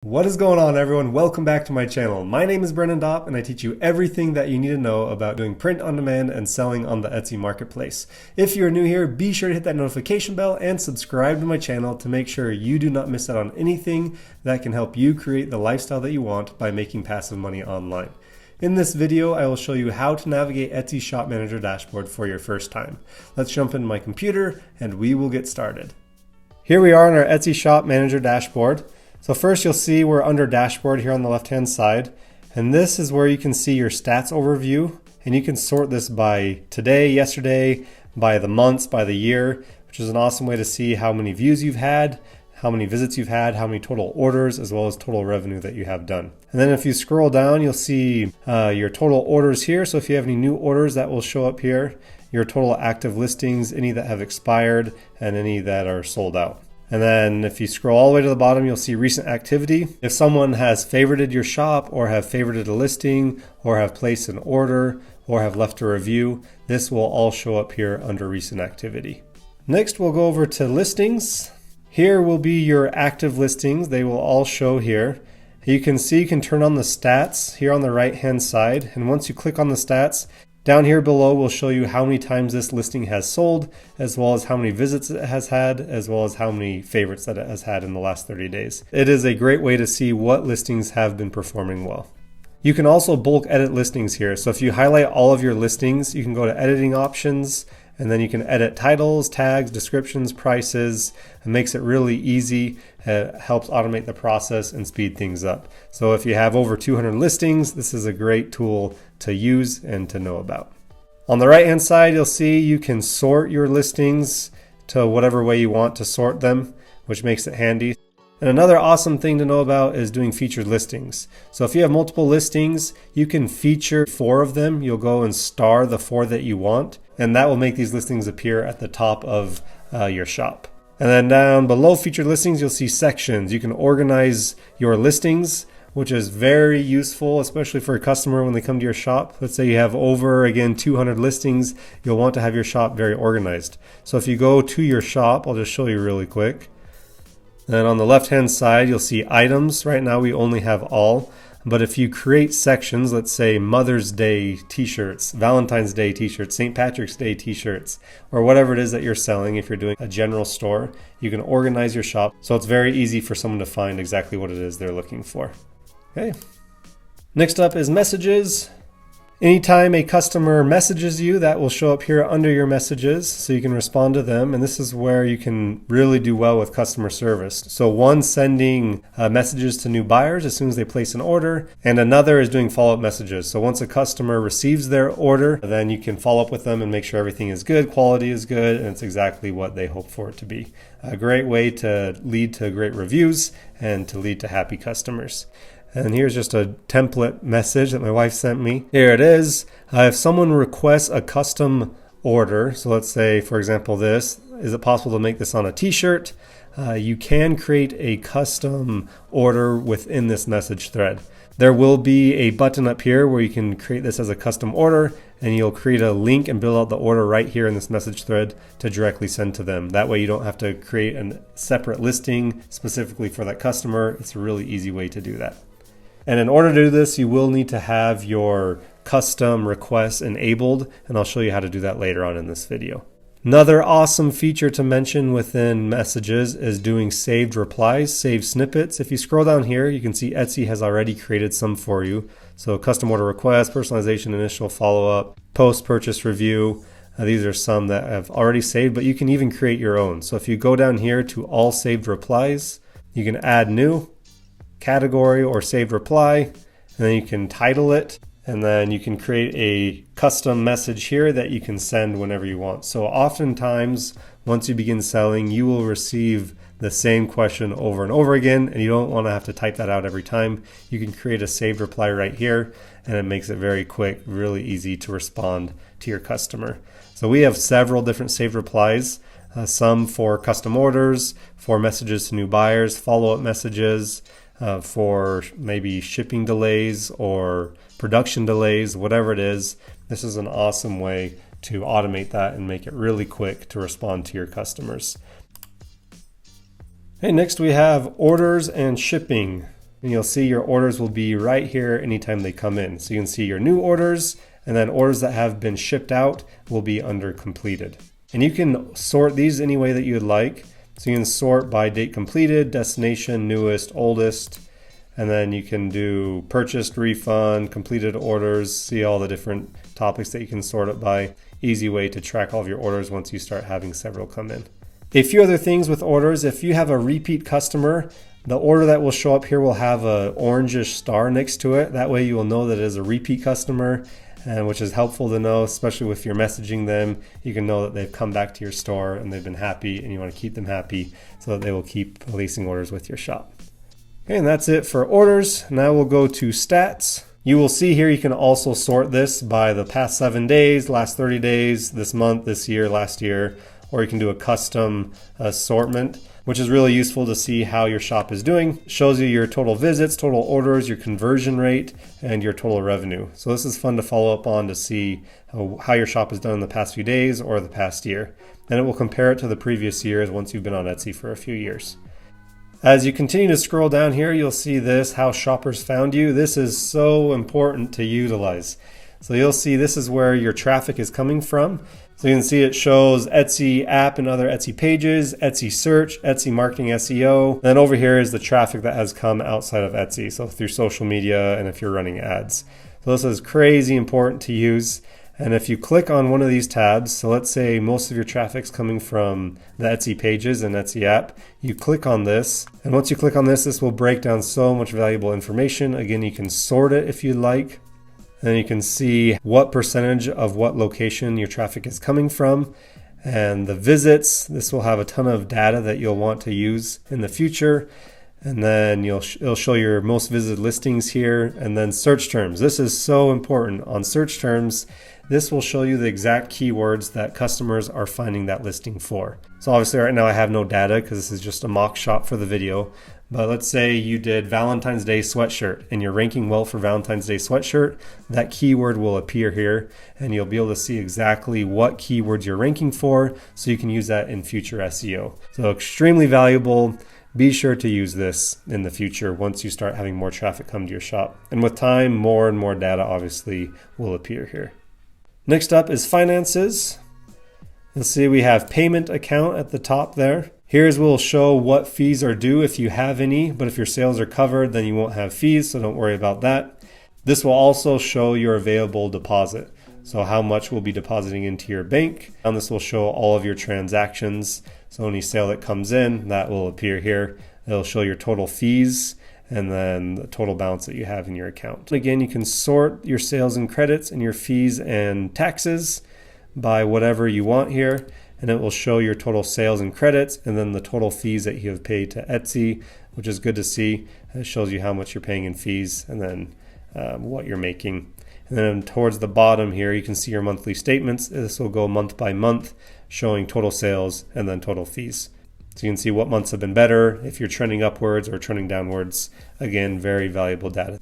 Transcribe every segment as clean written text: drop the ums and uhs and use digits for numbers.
What is going on, everyone? Welcome back to my channel. My name is Brennan Dopp and I teach you everything that you need to know about doing print on demand and selling on the Etsy marketplace. If you're new here, be sure to hit that notification bell and subscribe to my channel to make sure you do not miss out on anything that can help you create the lifestyle that you want by making passive money online. In this video, I will show you how to navigate Etsy Shop Manager dashboard for your first time. Let's jump into my computer and we will get started. Here we are on our Etsy Shop Manager dashboard. So first you'll see we're under dashboard here on the left hand side, and this is where you can see your stats overview, and you can sort this by today, yesterday, by the months, by the year, which is an awesome way to see how many views you've had, how many visits you've had, how many total orders, as well as total revenue that you have done. And then if you scroll down, you'll see your total orders here. So if you have any new orders, that will show up here, your total active listings, any that have expired, and any that are sold out. And then if you scroll all the way to the bottom, you'll see recent activity. If someone has favorited your shop or have favorited a listing or have placed an order or have left a review, this will all show up here under recent activity. Next, we'll go over to listings. Here will be your active listings. They will all show here. You can see you can turn on the stats here on the right hand side. And once you click on the stats, down here below will show you how many times this listing has sold, as well as how many visits it has had, as well as how many favorites that it has had in the last 30 days. It is a great way to see what listings have been performing well. You can also bulk edit listings here. So if you highlight all of your listings, you can go to editing options, and then you can edit titles, tags, descriptions, prices. It makes it really easy. It helps automate the process and speed things up. So if you have over 200 listings, this is a great tool to use and to know about. On the right hand side, you'll see you can sort your listings to whatever way you want to sort them, which makes it handy. And another awesome thing to know about is doing featured listings. So if you have multiple listings, you can feature 4 of them. You'll go and star the 4 that you want, and that will make these listings appear at the top of your shop. And then down below featured listings, you'll see sections. You can organize your listings, which is very useful, especially for a customer when they come to your shop. Let's say you have over, again, 200 listings. You'll want to have your shop very organized. So if you go to your shop, I'll just show you really quick. Then on the left-hand side, you'll see items. Right now, we only have all. But if you create sections, let's say Mother's Day t-shirts, Valentine's Day t-shirts, St. Patrick's Day t-shirts, or whatever it is that you're selling, if you're doing a general store, you can organize your shop so it's very easy for someone to find exactly what it is they're looking for. Okay. Next up is messages. Anytime a customer messages you, that will show up here under your messages so you can respond to them. And this is where you can really do well with customer service. So one, sending messages to new buyers as soon as they place an order, and another is doing follow-up messages. So once a customer receives their order, then you can follow up with them and make sure everything is good, quality is good, and it's exactly what they hope for it to be. A great way to lead to great reviews and to lead to happy customers. And here's just a template message that my wife sent me. Here it is. If someone requests a custom order, so let's say, for example, this, is it possible to make this on a t-shirt? You can create a custom order within this message thread. There will be a button up here where you can create this as a custom order, and you'll create a link and build out the order right here in this message thread to directly send to them. That way you don't have to create a separate listing specifically for that customer. It's a really easy way to do that. And in order to do this, you will need to have your custom requests enabled, and I'll show you how to do that later on in this video. Another awesome feature to mention within messages is doing saved replies, saved snippets. If you scroll down here, you can see Etsy has already created some for you. So custom order request, personalization, initial follow-up, post-purchase review. These are some that have already saved, but you can even create your own. So if you go down here to all saved replies, you can add new category or saved reply, and then you can title it, and then you can create a custom message here that you can send whenever you want. So oftentimes, once you begin selling, you will receive the same question over and over again, and you don't want to have to type that out every time. You can create a saved reply right here, and it makes it very quick, really easy to respond to your customer. So we have several different saved replies, some for custom orders, for messages to new buyers, follow-up messages, for maybe shipping delays or production delays, whatever it is. This is an awesome way to automate that and make it really quick to respond to your customers. Okay, next we have orders and shipping. and you'll see your orders will be right here anytime they come in. So you can see your new orders, and then orders that have been shipped out will be under completed. And you can sort these any way that you would like. So you can sort by date completed, destination, newest, oldest, and then you can do purchased, refund, completed orders, see all the different topics that you can sort it by. Easy way to track all of your orders once you start having several come in. A few other things with orders: if you have a repeat customer, the order that will show up here will have an orangish star next to it. That way you will know that it is a repeat customer, and which is helpful to know, especially if you're messaging them. You can know that they've come back to your store and they've been happy, and you want to keep them happy so that they will keep placing orders with your shop. Okay, and that's it for orders. Now we'll go to stats. You will see here you can also sort this by the past 7 days, last 30 days, this month, this year, last year, or you can do a custom assortment, which is really useful to see how your shop is doing. It shows you your total visits, total orders, your conversion rate, and your total revenue. So this is fun to follow up on to see how your shop has done in the past few days or the past year. And it will compare it to the previous years once you've been on Etsy for a few years. As you continue to scroll down here, you'll see this, how shoppers found you. This is so important to utilize. So you'll see this is where your traffic is coming from. So you can see it shows Etsy app and other Etsy pages, Etsy search, Etsy marketing SEO. Then over here is the traffic that has come outside of Etsy, so through social media and if you're running ads. So this is crazy important to use. And if you click on one of these tabs, so let's say most of your traffic's coming from the Etsy pages and Etsy app, you click on this. And once you click on this, this will break down so much valuable information. Again, you can sort it if you'd like. And you can see what percentage of what location your traffic is coming from. And the visits, this will have a ton of data that you'll want to use in the future. And then it'll show your most visited listings here. And then search terms. This is so important. On search terms, this will show you the exact keywords that customers are finding that listing for. So obviously right now I have no data because this is just a mock shop for the video. But let's say you did Valentine's Day sweatshirt and you're ranking well for Valentine's Day sweatshirt. That keyword will appear here and you'll be able to see exactly what keywords you're ranking for so you can use that in future SEO. So extremely valuable. Be sure to use this in the future once you start having more traffic come to your shop. And with time, more and more data obviously will appear here. Next up is finances. You'll see we have payment account at the top there. Here's where we'll show what fees are due if you have any, but if your sales are covered, then you won't have fees, so don't worry about that. This will also show your available deposit, so how much we'll be depositing into your bank. And this will show all of your transactions, so any sale that comes in, that will appear here. It'll show your total fees and then the total balance that you have in your account. Again, you can sort your sales and credits and your fees and taxes by whatever you want here, and it will show your total sales and credits and then the total fees that you have paid to Etsy, which is good to see. It shows you how much you're paying in fees and then what you're making. And then towards the bottom here, you can see your monthly statements. This will go month by month, showing total sales and then total fees. So you can see what months have been better, if you're trending upwards or trending downwards. Again, very valuable data.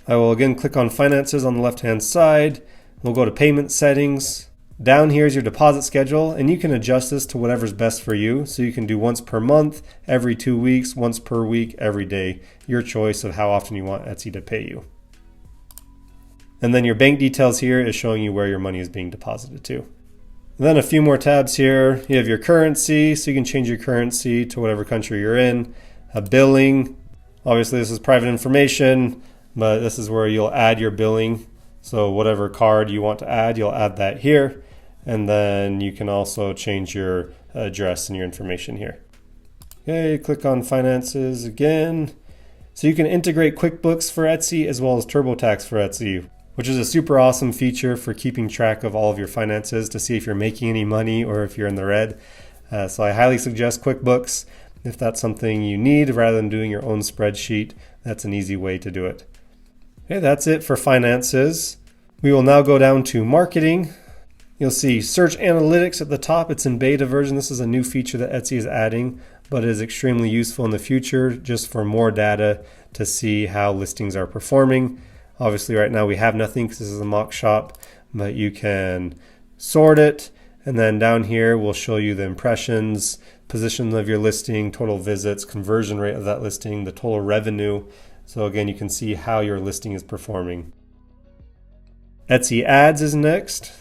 I will again click on finances on the left-hand side. We'll go to payment settings. Down here is your deposit schedule, and you can adjust this to whatever's best for you. So you can do once per month, every 2 weeks, once per week, every day. Your choice of how often you want Etsy to pay you. And then your bank details here is showing you where your money is being deposited to. And then a few more tabs here. You have your currency, so you can change your currency to whatever country you're in. A billing. Obviously this is private information, but this is where you'll add your billing. So whatever card you want to add, you'll add that here. And then you can also change your address and your information here. Okay, click on finances again. So you can integrate QuickBooks for Etsy as well as TurboTax for Etsy, which is a super awesome feature for keeping track of all of your finances to see if you're making any money or if you're in the red. So I highly suggest QuickBooks. If that's something you need rather than doing your own spreadsheet, that's an easy way to do it. Okay, that's it for finances. We will now go down to marketing. You'll see search analytics at the top. It's in beta version. This is a new feature that Etsy is adding, but it is extremely useful in the future just for more data to see how listings are performing. Obviously right now we have nothing because this is a mock shop, but you can sort it. And then down here we'll show you the impressions, position of your listing, total visits, conversion rate of that listing, the total revenue, So again, you can see how your listing is performing. Etsy Ads is next.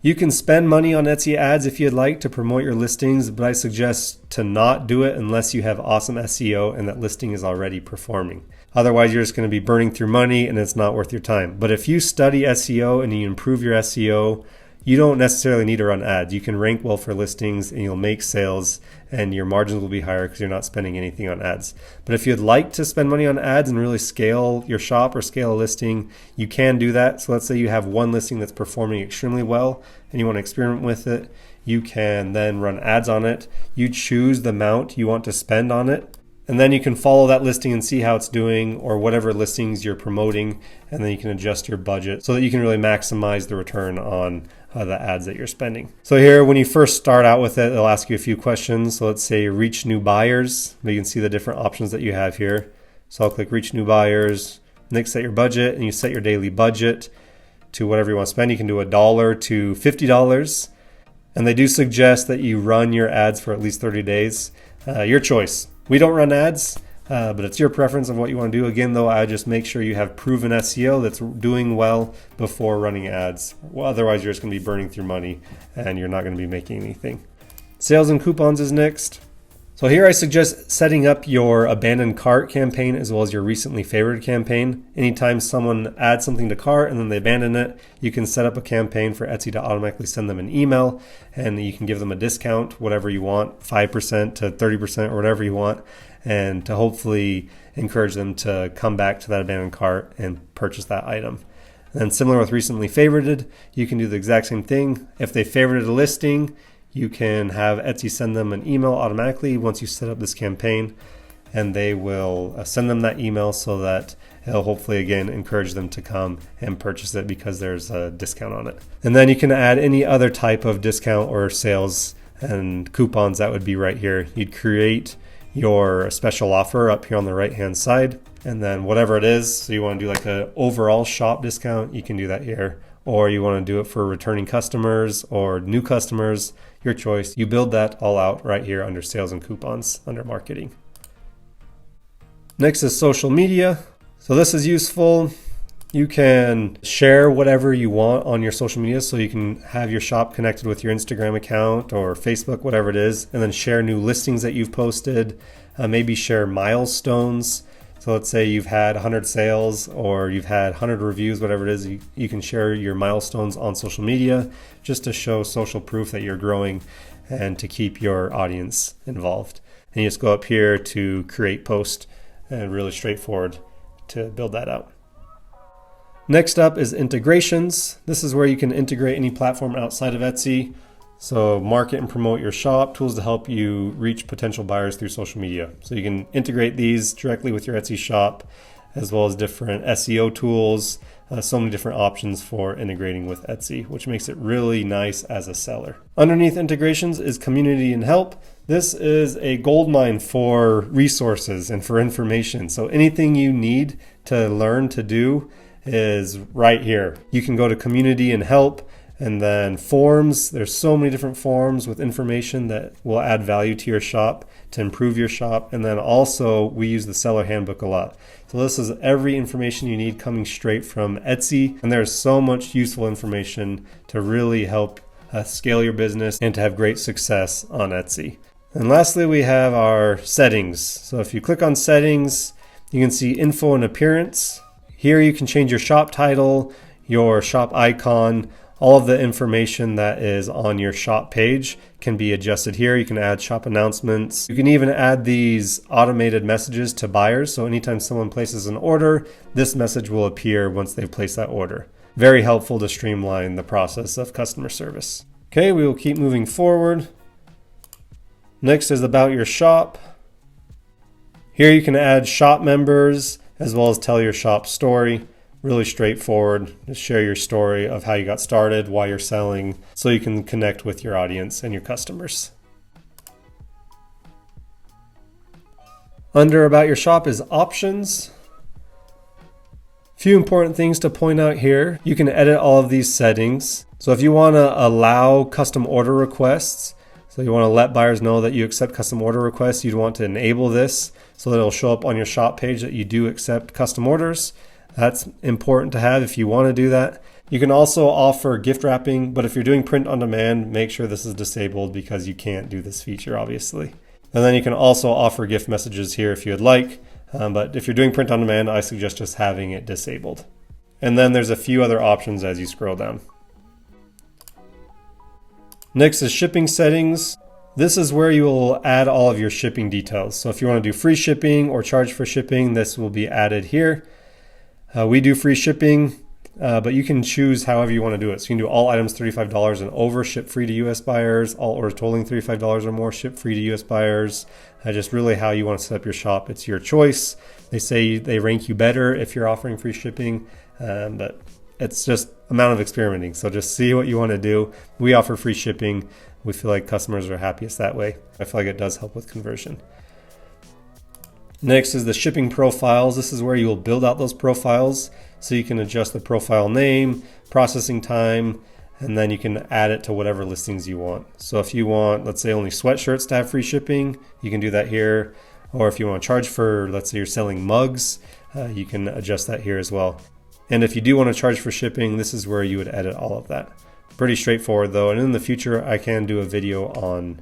You can spend money on Etsy Ads if you'd like to promote your listings, but I suggest to not do it unless you have awesome SEO and that listing is already performing. Otherwise, you're just going to be burning through money and it's not worth your time. But if you study SEO and you improve your SEO, you don't necessarily need to run ads. You can rank well for listings and you'll make sales and your margins will be higher because you're not spending anything on ads. But if you'd like to spend money on ads and really scale your shop or scale a listing, you can do that. So let's say you have one listing that's performing extremely well and you want to experiment with it. You can then run ads on it. You choose the amount you want to spend on it. And then you can follow that listing and see how it's doing or whatever listings you're promoting. And then you can adjust your budget so that you can really maximize the return on the ads that you're spending. So here, when you first start out with it, they'll ask you a few questions. So let's say reach new buyers. You can see the different options that you have here. So I'll click reach new buyers. Next, set your budget and you set your daily budget to whatever you want to spend. You can do $1 to $50. And they do suggest that you run your ads for at least 30 days. Your choice. We don't run ads, but it's your preference of what you want to do. Again, though, I just make sure you have proven SEO that's doing well before running ads. Well, otherwise, you're just going to be burning through money and you're not going to be making anything. Sales and coupons is next. So here I suggest setting up your abandoned cart campaign as well as your recently favored campaign. Anytime someone adds something to cart and then they abandon it, you can set up a campaign for Etsy to automatically send them an email and you can give them a discount, whatever you want, 5% to 30% or whatever you want, and to hopefully encourage them to come back to that abandoned cart and purchase that item. And similar with recently favorited, you can do the exact same thing. If they favorited a listing, you can have Etsy send them an email automatically once you set up this campaign, and they will send them that email so that it'll hopefully again encourage them to come and purchase it because there's a discount on it. And then you can add any other type of discount or sales and coupons that would be right here. You'd create your special offer up here on the right hand side, and then whatever it is, so you want to do like an overall shop discount, you can do that here. Or you want to do it for returning customers or new customers, your choice. You build that all out right here under sales and coupons under marketing. Next is social media. So this is useful. You can share whatever you want on your social media. So you can have your shop connected with your Instagram account or Facebook, whatever it is, and then share new listings that you've posted. Maybe share milestones. So let's say you've had 100 sales or you've had 100 reviews, whatever it is, you can share your milestones on social media just to show social proof that you're growing and to keep your audience involved. And you just go up here to create post and really straightforward to build that out. Next up is integrations. This is where you can integrate any platform outside of Etsy. So market and promote your shop, tools to help you reach potential buyers through social media. So you can integrate these directly with your Etsy shop, as well as different SEO tools, so many different options for integrating with Etsy, which makes it really nice as a seller. Underneath integrations is community and help. This is a goldmine for resources and for information. So anything you need to learn to do is right here. You can go to community and help. And then forms, there's so many different forms with information that will add value to your shop to improve your shop. And then also we use the seller handbook a lot. So this is every information you need coming straight from Etsy. And there's so much useful information to really help scale your business and to have great success on Etsy. And lastly, we have our settings. So if you click on settings, you can see info and appearance. Here you can change your shop title, your shop icon. All of the information that is on your shop page can be adjusted here. You can add shop announcements. You can even add these automated messages to buyers. So anytime someone places an order, this message will appear once they've placed that order. Very helpful to streamline the process of customer service. Okay, we will keep moving forward. Next is about your shop. Here you can add shop members as well as tell your shop story. Really straightforward. Just share your story of how you got started, why you're selling, so you can connect with your audience and your customers. Under about your shop is options. Few important things to point out here. You can edit all of these settings. So if you want to allow custom order requests, so you want to let buyers know that you accept custom order requests, you'd want to enable this. so that it'll show up on your shop page that you do accept custom orders. That's important to have if you want to do that. You can also offer gift wrapping, but if you're doing print on demand, make sure this is disabled because you can't do this feature, obviously. And then you can also offer gift messages here if you would like, but if you're doing print on demand, I suggest just having it disabled. And then there's a few other options as you scroll down. Next is shipping settings. This is where you will add all of your shipping details. So if you want to do free shipping or charge for shipping, this will be added here. We do free shipping, but you can choose however you want to do it. So you can do all items $35 and over, ship free to US buyers, all orders totaling $35 or more, ship free to US buyers. Just really how you want to set up your shop. It's your choice. They say they rank you better if you're offering free shipping, but it's just amount of experimenting. So just see what you want to do. We offer free shipping. We feel like customers are happiest that way. I feel like it does help with conversion. Next is the shipping profiles. This is where you will build out those profiles. So you can adjust the profile name, processing time, and then you can add it to whatever listings you want. So if you want, let's say, only sweatshirts to have free shipping, you can do that here. Or if you want to charge for, let's say you're selling mugs, you can adjust that here as well. And if you do want to charge for shipping, this is where you would edit all of that. Pretty straightforward though, and in the future I can do a video on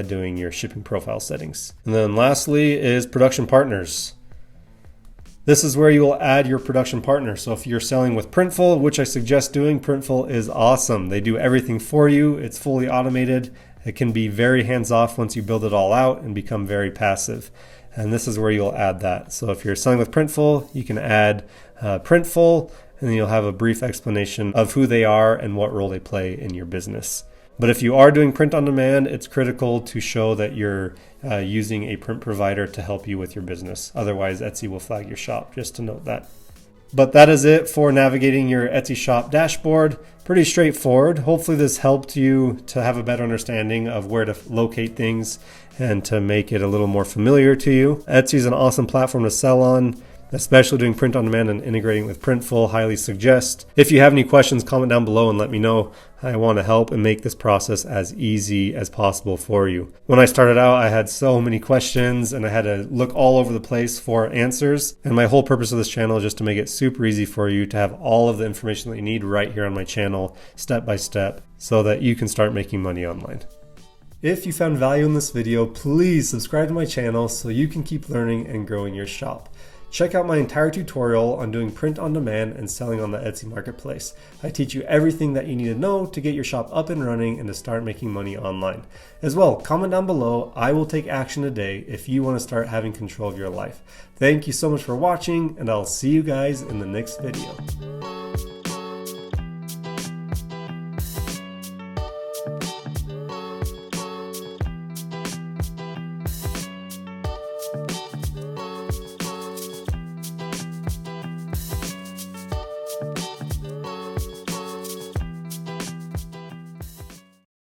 doing your shipping profile settings. And then lastly is production partners. This is where you will add your production partner. So if you're selling with Printful, which I suggest doing, Printful is awesome. They do everything for you. It's fully automated. It can be very hands-off once you build it all out and become very passive. And this is where you'll add that. So if you're selling with Printful, you can add Printful, and then you'll have a brief explanation of who they are and what role they play in your business. But if you are doing print on demand, it's critical to show that you're using a print provider to help you with your business. Otherwise, Etsy will flag your shop, just to note that. But that is it for navigating your Etsy shop dashboard. Pretty straightforward. Hopefully this helped you to have a better understanding of where to locate things and to make it a little more familiar to you. Etsy is an awesome platform to sell on, especially doing print on demand and integrating with Printful. Highly suggest. If you have any questions, comment down below and let me know. I want to help and make this process as easy as possible for you. When I started out, I had so many questions and I had to look all over the place for answers. And my whole purpose of this channel is just to make it super easy for you to have all of the information that you need right here on my channel, step by step, so that you can start making money online. If you found value in this video, please subscribe to my channel so you can keep learning and growing your shop. Check out my entire tutorial on doing print on demand and selling on the Etsy marketplace. I teach you everything that you need to know to get your shop up and running and to start making money online. As well, comment down below. I will take action today if you want to start having control of your life. Thank you so much for watching, and I'll see you guys in the next video.